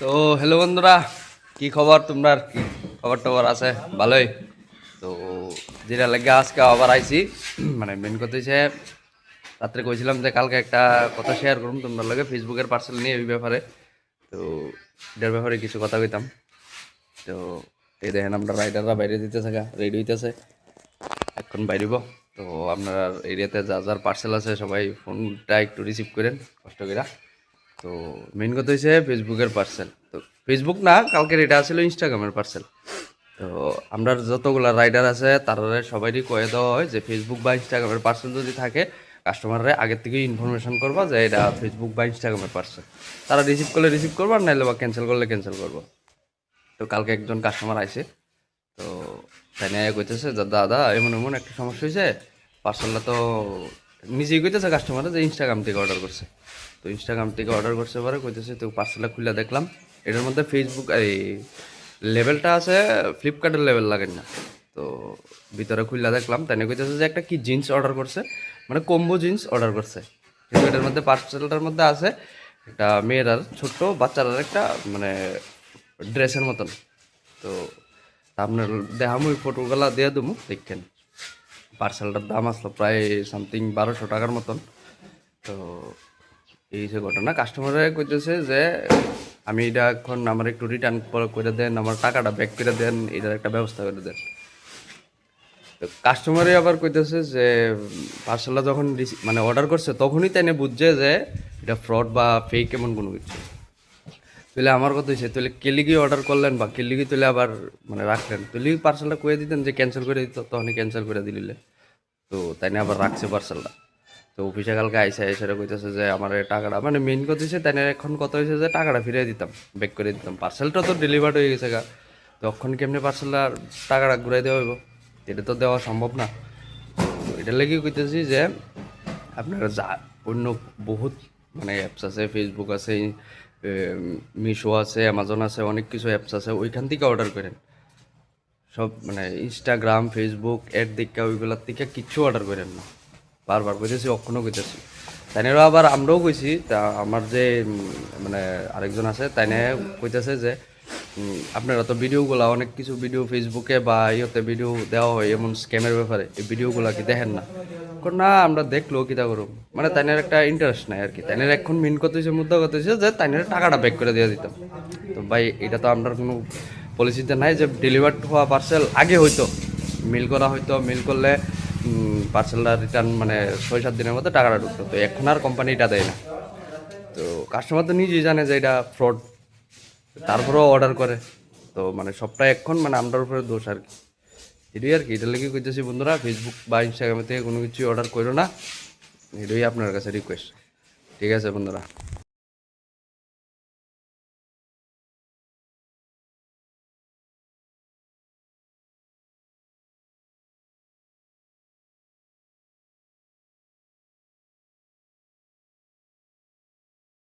তো হ্যালো বন্ধুরা, কি খবর? তোমরা কি খবর টবর আছে? ভালোই তো। যেটা লাগে আজকে আবার আইছি, মানে মেন কথা হচ্ছে রাত্রে কইছিলাম যে কালকে একটা কথা শেয়ার করুন তোমরা লাগে ফেসবুকের পার্সেল নিয়ে এই ব্যাপারে। তো এটার ব্যাপারে কিছু কথা কইতাম। তো এই দেখেন আমরা রাইডাররা বাইরে দিতেছে, রেডি হইতেছে, এখন বাইরিব। তো আপনার এরিয়াতে যা যার পার্সেল আছে সবাই ফোনটা একটু রিসিভ করেন কষ্ট করে। তো মেন কথা হচ্ছে ফেসবুকের পার্সেল। তো ফেসবুক না, কালকের এটা ছিল ইনস্টাগ্রামের পার্সেল। তো আমরা যতগুলা রাইডার আছে তারা সবাইই কয়ে দেওয়া হয় যে ফেসবুক বা ইনস্টাগ্রামের পার্সেল যদি থাকে কাস্টমাররা আগের থেকেই ইনফরমেশন করবা যে এটা ফেসবুক বা ইনস্টাগ্রামের পার্সেল। তারা রিসিভ করলে রিসিভ করবো, আর নাইলে বা ক্যান্সেল করলে ক্যান্সেল করবো। তো কালকে একজন কাস্টমার আইছে, তো তাই নিয়ে কইতেছে যে দাদা এমন এমন একটা সমস্যা হয়েছে, পার্সেলটা তো নিজেই কইতেছে কাস্টমারে যে ইনস্টাগ্রাম থেকে অর্ডার করছে। তো ইনস্টাগ্রাম থেকে অর্ডার করছে পরে কইতেছে, তো পার্সেলটা খুলে দেখলাম এটার মধ্যে ফেসবুক এই লেভেলটা আছে, ফ্লিপকার্টের লেভেল লাগেন না। তো ভিতরে খুলে দেখলাম তাই নিয়ে কইতেছে যে একটা কি জিন্স অর্ডার করছে, মানে কম্বো জিন্স অর্ডার করছে। কিন্তু এটার মধ্যে পার্সেলটার মধ্যে আছে একটা মেয়েরার ছোট্ট বাচ্চারার একটা মানে ড্রেসের মতন। তো আপনার দেখাম ওই ফটোগুলা দিয়ে দেবো দেখেন। পার্সেলটার দাম আসলো প্রায় সামথিং 1200 টাকার মতন। তো এই যে ঘটনা, কাস্টমারে কইতেছে যে আমি এটা এখন আমার একটু রিটার্ন করে দেন, আমার টাকাটা ব্যাক করে দেন, এটার একটা ব্যবস্থা করে দেন। তো কাস্টমারে আবার কইতেছে যে পার্সেলটা যখন মানে অর্ডার করছে তখনই তাই বুঝছে যে এটা ফ্রড বা ফেক এমন কোনো কিছু। তাহলে আমার কথা হচ্ছে, তাহলে কেলিগি অর্ডার করলেন বা কেলিগি তুলে আবার মানে রাখলেন, তাহলে পার্সেলটা কয়ে দিতেন যে ক্যান্সেল করে দিত, তখনই ক্যান্সেল করে দিলে। তো তাই না আবার রাখছে পার্সেলটা। তো অফিসে কালকে আইসা এসে কইতেছে যে আমার এই টাকাটা, মানে মেইন কথা হচ্ছে তাই না এখন কথা হয়েছে যে টাকাটা ফিরিয়ে দিতাম, ব্যাক করে দিতাম। পার্সেলটা তো ডেলিভার্ড হয়ে গেছে গা, তখন কেমনি পার্সেলটার টাকাটা ঘুরাই দেওয়া হইব? এটা তো দেওয়া সম্ভব না। তো এটার লেগে কইতেছি যে আপনারা যা অন্য বহুত মানে অ্যাপস আছে, ফেসবুক আছে, মিশো আছে, অ্যামাজন আছে, অনেক কিছু অ্যাপস আছে, ওইখান থেকে অর্ডার করেন। সব মানে ইনস্টাগ্রাম ফেসবুক এর দিকে ওইগুলোর থেকে কিচ্ছু অর্ডার করেন না। বারবার কইতেছি, অক্ষণও কইতেছি। তাইনেরও আবার আমরাও কইছি, তা আমার যে মানে আরেকজন আছে তাইনে কইতেছে যে আপনারা তো ভিডিওগুলো অনেক কিছু ভিডিও ফেসবুকে বা ইয়েতে ভিডিও দেওয়া হয় এমন স্ক্যামের ব্যাপারে, এই ভিডিওগুলো কি দেখেন না? না আমরা দেখলো কিতা করুম, মানে তাইনের একটা ইন্টারেস্ট নাই আর কি। তাইনের এখন মেন কথা হচ্ছে, মুদ্রা কথা হচ্ছে যে তাইনের টাকাটা ব্যাক করে দিয়ে দিতাম। তো ভাই এটা তো আপনার কোনো পলিসিতে নাই যে ডেলিভার্ড হওয়া পার্সেল আগে হইতো মেল করা হইতো, মেল করলে পার্সেলটা রিটার্ন মানে 6-7 দিনের মধ্যে টাকাটা ঢুকতো। তো এখন আর কোম্পানি এটা দেয় না। তো কাস্টমার তো নিজেই জানে যে এটা ফ্রড, তারপরেও অর্ডার করে। তো মানে সবটা এখন মানে আমরার উপরে দোষ আর কি। এটাই আর কি, এটা লেগে কইতেছি বন্ধুরা, ফেসবুক বা ইনস্টাগ্রামে থেকে কোনো কিছু অর্ডার করো না, এটাই আপনার কাছে রিকোয়েস্ট। ঠিক আছে বন্ধুরা।